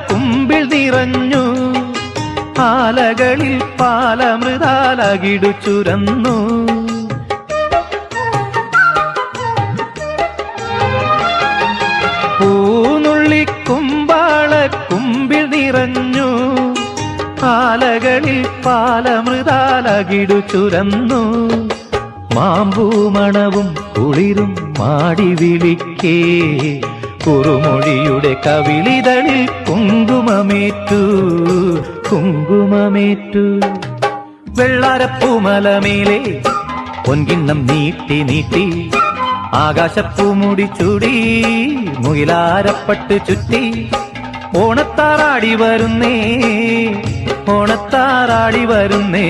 കുമ്പിൾ നിറഞ്ഞു, ആലകളിൽ പാലമൃതാലകിടു ചുരന്നു. കുമ്പിൾ നിറഞ്ഞു, ആലകളിൽ പാലമൃതാലകിടു ചുരന്നു. മാമ്പൂമണവും കുളിരും മാടി വിളിക്കേ, കുറുമൊഴിയുടെ കവിളിതളിൽ കുങ്കുമമേറ്റു. വെള്ളാരപ്പൂമലമേലെ പൊൻകിണ്ണം നീട്ടി നീട്ടി, ആകാശപ്പൂമുടി ചൂടി മുകിലാരപ്പട്ട് ചുറ്റി. ഓണത്താറാടി വരുന്നേ, ഓണത്താറാടി വരുന്നേ.